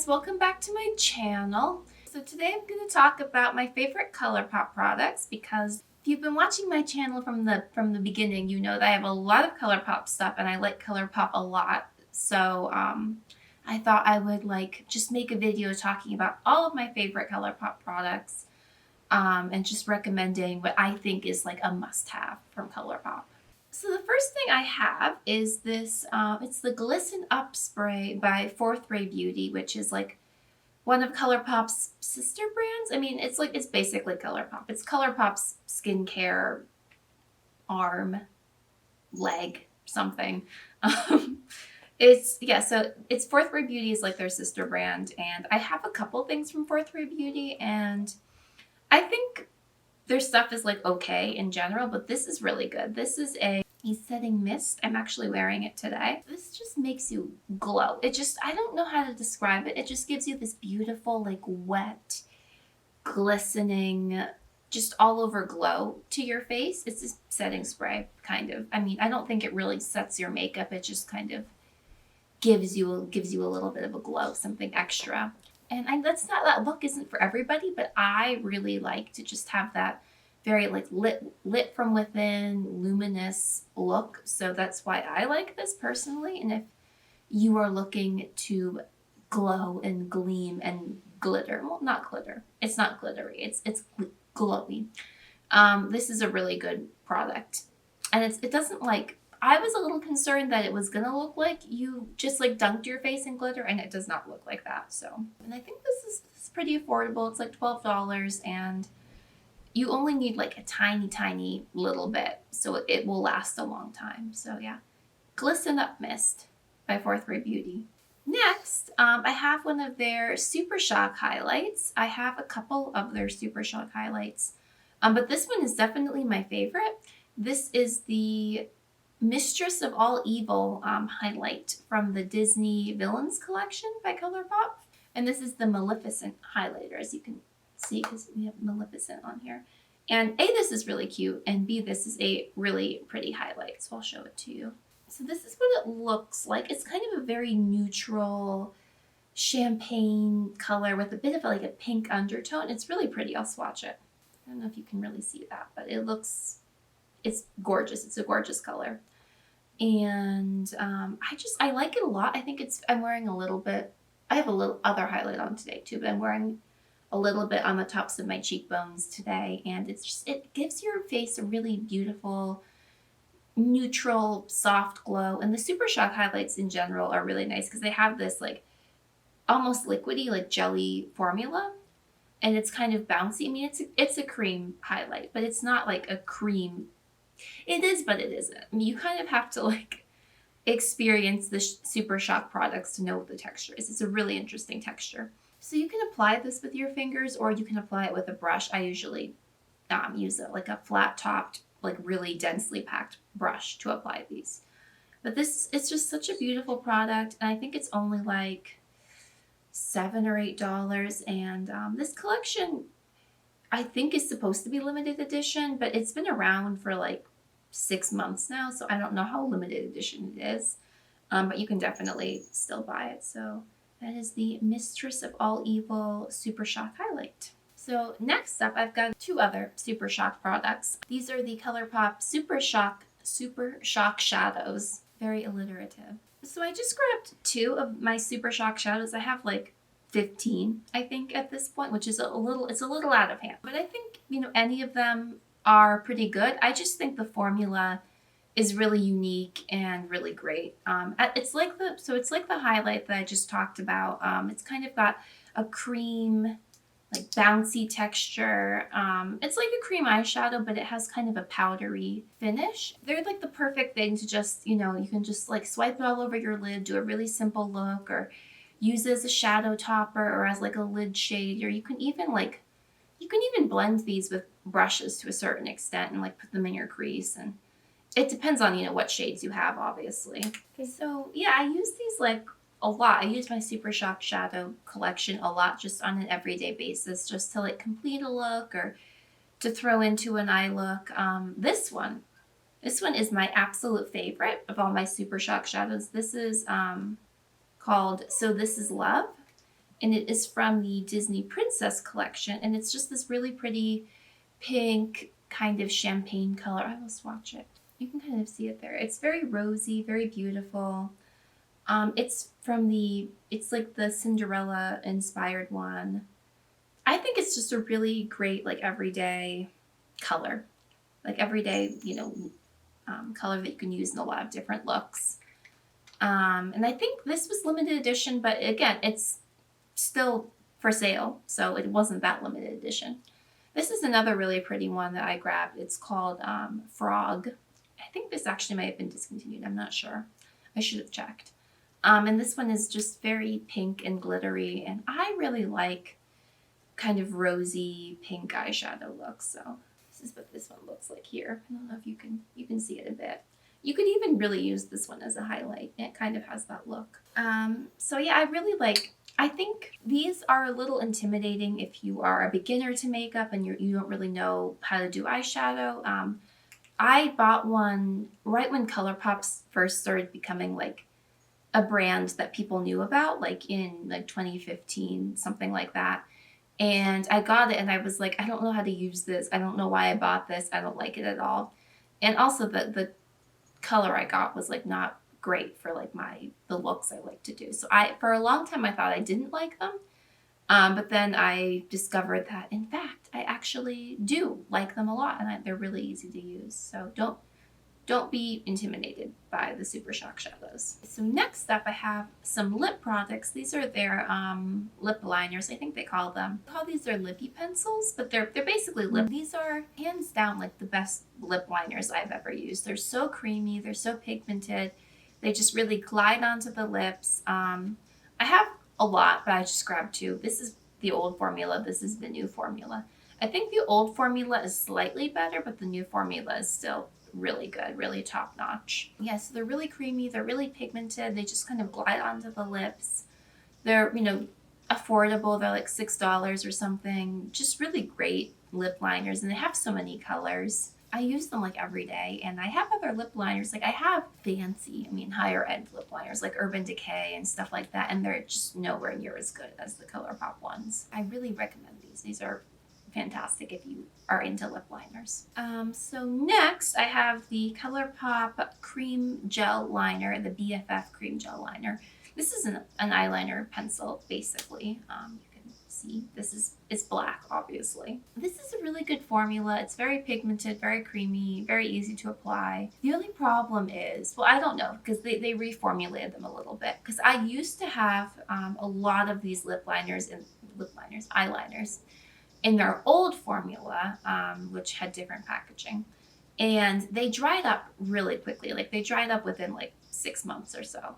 guys, welcome back to my channel. So today I'm going to talk about my favorite ColourPop products because if you've been watching my channel from the beginning, you know that I have a lot of ColourPop stuff and I like ColourPop a lot. So I thought I would just make a video talking about all of my favorite ColourPop products and just recommending what I think is like a must-have from ColourPop. So the first thing I have is this, it's the Glisten Up Spray by Fourth Ray Beauty, which is like one of ColourPop's sister brands. I mean, it's basically ColourPop. It's ColourPop's skincare arm, leg, something. So it's Fourth Ray Beauty is like their sister brand, and I have a couple things from Fourth Ray Beauty, and I think their stuff is like okay in general, but this is really good. This is a setting mist. I'm actually wearing it today. This just makes you glow. I don't know how to describe it. It just gives you this beautiful, like wet, glistening, just all over glow to your face. It's a setting spray, kind of. I mean, I don't think it really sets your makeup. It just kind of gives you a little bit of a glow, something extra. And that look isn't for everybody, but I really like to just have that very like lit from within, luminous look. So that's why I like this personally. And if you are looking to glow and gleam and glitter, well, not glitter. It's not glittery. It's glowy. This is a really good product, and it doesn't like. I was a little concerned that it was gonna look like you just like dunked your face in glitter, and it does not look like that. So, and I think this is pretty affordable. It's like $12, and you only need like a tiny little bit, so it will last a long time. So yeah, Glisten Up Mist by Fourth Ray Beauty. Next, I have one of their Super Shock highlights. I have a couple of their Super Shock highlights, but this one is definitely my favorite. This is the Mistress of All Evil highlight from the Disney Villains collection by ColourPop. And this is the Maleficent highlighter, as you can see, because we have Maleficent on here. And A, this is really cute, and B, this is a really pretty highlight, so I'll show it to you. So this is what it looks like. It's kind of a very neutral champagne color with a bit of like a pink undertone. It's really pretty. I'll swatch it. I don't know if you can really see that, but it's gorgeous. It's a gorgeous color. And I like it a lot. I think I'm wearing a little bit, I have a little other highlight on today too, but I'm wearing a little bit on the tops of my cheekbones today. And it gives your face a really beautiful, neutral, soft glow. And the Super Shock highlights in general are really nice because they have this like almost liquidy, like jelly formula. And it's kind of bouncy. I mean, it's a cream highlight, but it's not like a cream. It is, but it isn't. I mean, you kind of have to like experience the Super Shock products to know what the texture is. It's a really interesting texture. So you can apply this with your fingers, or you can apply it with a brush. I usually use like a flat topped, like really densely packed brush to apply these. But it's just such a beautiful product, and I think it's only like $7 or $8. And this collection, I think, is supposed to be limited edition, but it's been around for like 6 months now, so I don't know how limited edition it is, but you can definitely still buy it. So that is the Mistress of All Evil Super Shock highlight. So next up, I've got two other Super Shock products. These are the ColourPop Super Shock Shadows. Very alliterative. So I just grabbed two of my Super Shock shadows. I have like 15, I think, at this point, which is it's a little out of hand. But I think, any of them are pretty good. I just think the formula is really unique and really great. It's like the highlight that I just talked about. It's kind of got a cream, like bouncy texture. It's like a cream eyeshadow, but it has kind of a powdery finish. They're like the perfect thing to just, you can just like swipe it all over your lid, do a really simple look, or use it as a shadow topper or as like a lid shade, or you can even blend these with brushes to a certain extent and like put them in your crease. And it depends on, what shades you have, obviously. Okay, so yeah, I use these like a lot. I use my Super Shock shadow collection a lot just on an everyday basis, just to like complete a look or to throw into an eye look. This one is my absolute favorite of all my Super Shock shadows. This is called So This Is Love. and it is from the Disney Princess collection, and it's just this really pretty pink kind of champagne color. I will swatch it. You can kind of see it there. It's very rosy, very beautiful. It's like the Cinderella inspired one. I think it's just a really great, like, everyday color. Like, everyday, color that you can use in a lot of different looks. And I think this was limited edition, but again, it's still for sale, so it wasn't that limited edition. This is another really pretty one that I grabbed. It's called Frog. I think this actually might have been discontinued. I'm not sure. I should have checked. And this one is just very pink and glittery, and I really like kind of rosy pink eyeshadow look. So this is what this one looks like here. I don't know if you can see it a bit. You could even really use this one as a highlight. It kind of has that look. So yeah, I think these are a little intimidating if you are a beginner to makeup and you don't really know how to do eyeshadow. I bought one right when ColourPop first started becoming like a brand that people knew about, like in like 2015, something like that. And I got it and I was like, I don't know how to use this. I don't know why I bought this. I don't like it at all. And also the color I got was like not great for like the looks I like to do. So for a long time I thought I didn't like them. But then I discovered that in fact I actually do like them a lot, and they're really easy to use. So don't be intimidated by the Super Shock shadows. So next up I have some lip products. These are their lip liners, I think they call them. I call these their lippy pencils, but they're basically lip. These are hands down like the best lip liners I've ever used. They're so creamy, they're so pigmented. They just really glide onto the lips. I have a lot, but I just grabbed two. This is the old formula, this is the new formula. I think the old formula is slightly better, but the new formula is still really good, really top notch. Yeah, so they're really creamy, they're really pigmented, they just kind of glide onto the lips. They're, affordable, they're like $6 or something. Just really great lip liners, and they have so many colors. I use them like every day, and I have other lip liners. Like I have higher end lip liners like Urban Decay and stuff like that, and they're just nowhere near as good as the ColourPop ones. I really recommend these. These are fantastic if you are into lip liners. So next I have the ColourPop Cream Gel Liner, the BFF Cream Gel Liner. This is an eyeliner pencil, basically. You can see it's black, obviously. This is a really good formula. It's very pigmented, very creamy, very easy to apply. The only problem is, well, I don't know, because they reformulated them a little bit. Because I used to have a lot of these eyeliners in their old formula, which had different packaging. And they dried up really quickly. Like they dried up within like 6 months or so.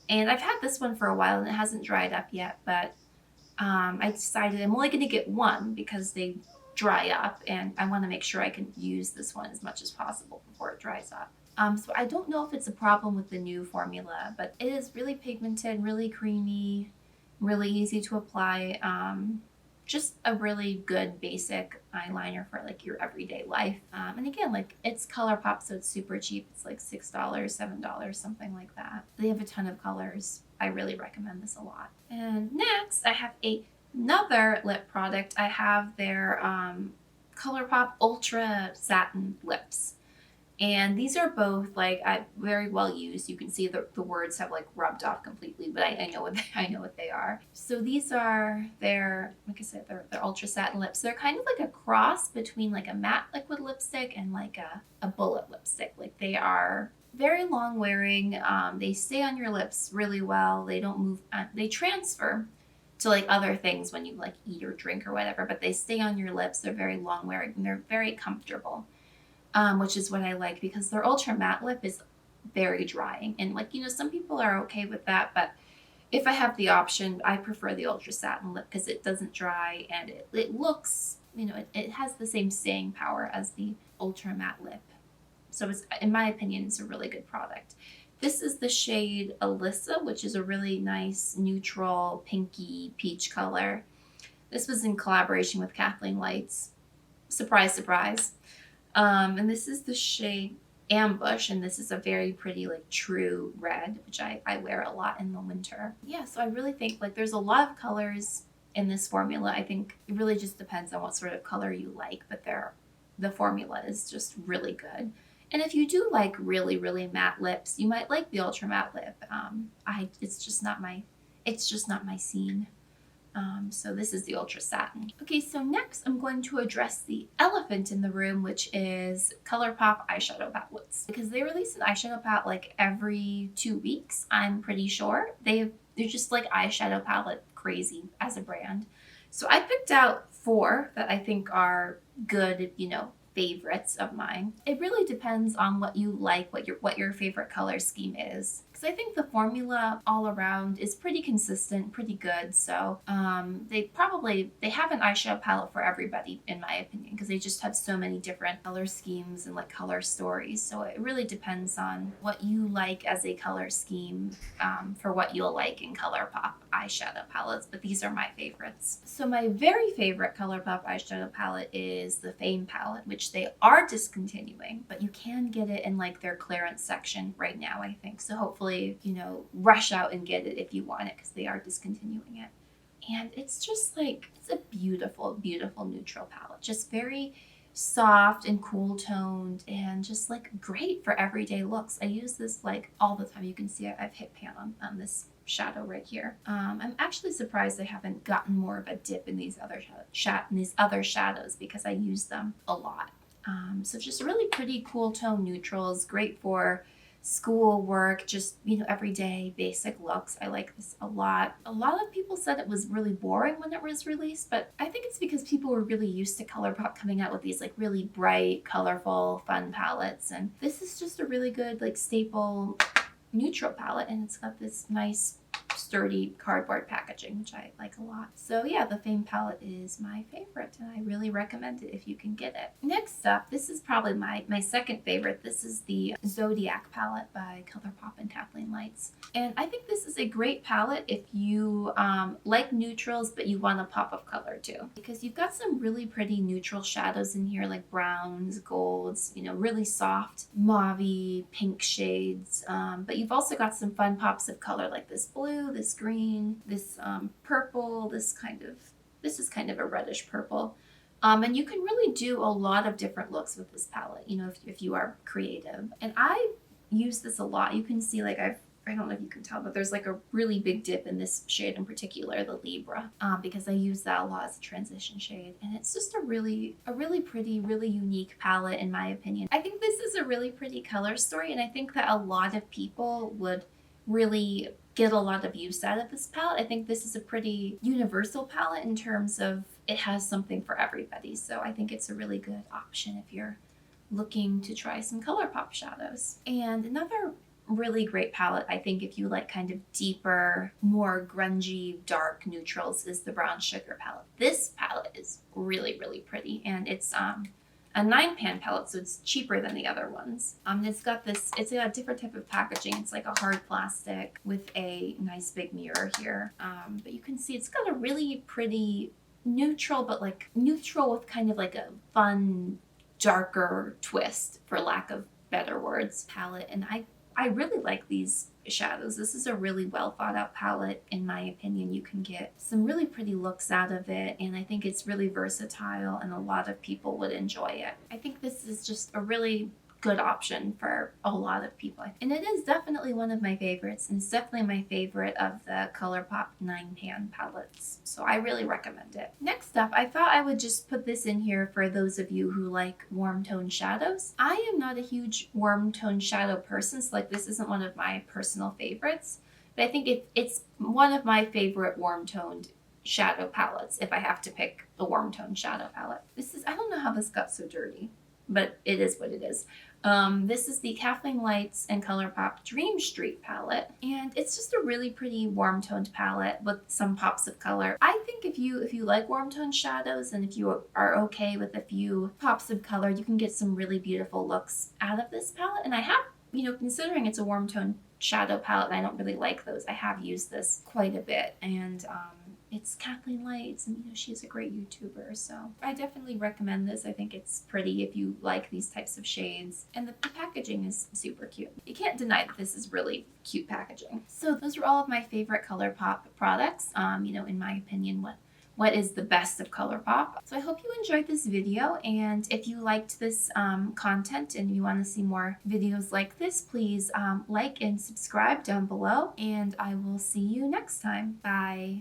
And I've had this one for a while and it hasn't dried up yet, but I decided I'm only going to get one because they dry up, and I want to make sure I can use this one as much as possible before it dries up. So I don't know if it's a problem with the new formula, but it is really pigmented, really creamy, really easy to apply. Just a really good basic eyeliner for like your everyday life. And again, like it's ColourPop, so it's super cheap. It's like $6, $7, something like that. They have a ton of colors. I really recommend this a lot. And next I have another lip product. I have their ColourPop Ultra Satin Lips. And these are both like very well used. You can see the words have like rubbed off completely, but I know what they are. So these are their, like I said, they're Ultra Satin Lips. They're kind of like a cross between like a matte liquid lipstick and like a bullet lipstick. Like they are very long wearing. They stay on your lips really well. They don't move. They transfer to like other things when you like eat or drink or whatever, but they stay on your lips. They're very long wearing and they're very comfortable. Which is what I like, because their ultra matte lip is very drying, and like some people are okay with that, but if I have the option, I prefer the ultra satin lip because it doesn't dry and it looks, it has the same staying power as the ultra matte lip. So it's, in my opinion, it's a really good product. This is the shade Alyssa, which is a really nice neutral pinky peach color. This was in collaboration with Kathleen Lights. Surprise, surprise. And this is the shade Ambush, and this is a very pretty like true red, which I wear a lot in the winter. Yeah, so I really think like there's a lot of colors in this formula. I think it really just depends on what sort of color you like, but the formula is just really good. And if you do like really, really matte lips, you might like the ultra matte lip. It's just not my scene. So this is the Ultra Satin. Okay, so next I'm going to address the elephant in the room, which is ColourPop eyeshadow palettes. Because they release an eyeshadow palette like every 2 weeks, I'm pretty sure. They're just like eyeshadow palette crazy as a brand. So I picked out 4 that I think are good, favorites of mine. It really depends on what you like, what your favorite color scheme is. Because I think the formula all around is pretty consistent, pretty good. So they have an eyeshadow palette for everybody, in my opinion, because they just have so many different color schemes and like color stories. So it really depends on what you like as a color scheme for what you'll like in ColourPop eyeshadow palettes. But these are my favorites. So my very favorite ColourPop eyeshadow palette is the Fame palette, which they are discontinuing, but you can get it in like their clearance section right now, I think. So hopefully, rush out and get it if you want it, because they are discontinuing it. And it's just like, it's a beautiful, beautiful neutral palette. Just very soft and cool toned and just like great for everyday looks. I use this like all the time. You can see I've hit pan on this shadow right here. I'm actually surprised I haven't gotten more of a dip in these other shadows because I use them a lot. So just really pretty cool tone neutrals, great for school, work, just, everyday basic looks. I like this a lot. A lot of people said it was really boring when it was released, but I think it's because people were really used to ColourPop coming out with these like really bright, colorful, fun palettes. And this is just a really good like staple neutral palette, and it's got this nice sturdy cardboard packaging, which I like a lot. So yeah, the Fame palette is my favorite, and I really recommend it if you can get it. Next up, this is probably my second favorite. This is the Zodiac palette by ColourPop and Kathleen Lights. And I think this is a great palette if you like neutrals, but you want a pop of color too. Because you've got some really pretty neutral shadows in here, like browns, golds, really soft mauve-y, pink shades. But you've also got some fun pops of color like this blue, this green, this purple, this is kind of a reddish purple. And you can really do a lot of different looks with this palette, if you are creative. And I use this a lot. You can see like I don't know if you can tell, but there's like a really big dip in this shade in particular, the Libra, because I use that a lot as a transition shade. And it's just a really pretty, really unique palette in my opinion. I think this is a really pretty color story, and I think that a lot of people would really get a lot of use out of this palette. I think this is a pretty universal palette in terms of it has something for everybody. So I think it's a really good option if you're looking to try some ColourPop shadows. And another really great palette, I think, if you like kind of deeper, more grungy, dark neutrals, is the Brown Sugar palette. This palette is really, really pretty, and it's a 9-pan palette, so it's cheaper than the other ones. It's got a different type of packaging. It's like a hard plastic with a nice big mirror here. But you can see it's got a really pretty neutral, but like neutral with kind of like a fun, darker twist, for lack of better words, palette. And I really like these shadows. This is a really well thought out palette, in my opinion. You can get some really pretty looks out of it, and I think it's really versatile, and a lot of people would enjoy it. I think this is just a really good option for a lot of people. And it is definitely one of my favorites, and it's definitely my favorite of the ColourPop 9-pan palettes. So I really recommend it. Next up, I thought I would just put this in here for those of you who like warm tone shadows. I am not a huge warm tone shadow person, so like this isn't one of my personal favorites, but I think it's one of my favorite warm toned shadow palettes if I have to pick a warm tone shadow palette. I don't know how this got so dirty, but it is what it is. This is the Kathleen Lights and ColourPop Dream Street palette, and it's just a really pretty warm toned palette with some pops of color. I think if you like warm toned shadows, and if you are okay with a few pops of color, you can get some really beautiful looks out of this palette. And I have, considering it's a warm tone shadow palette and I don't really like those, I have used this quite a bit, and it's Kathleen Lights, and she's a great YouTuber, so I definitely recommend this. I think it's pretty if you like these types of shades, and the packaging is super cute. You can't deny that this is really cute packaging. So those are all of my favorite ColourPop products. In my opinion, what is the best of ColourPop. So I hope you enjoyed this video, and if you liked this content and you want to see more videos like this, please like and subscribe down below, and I will see you next time. Bye!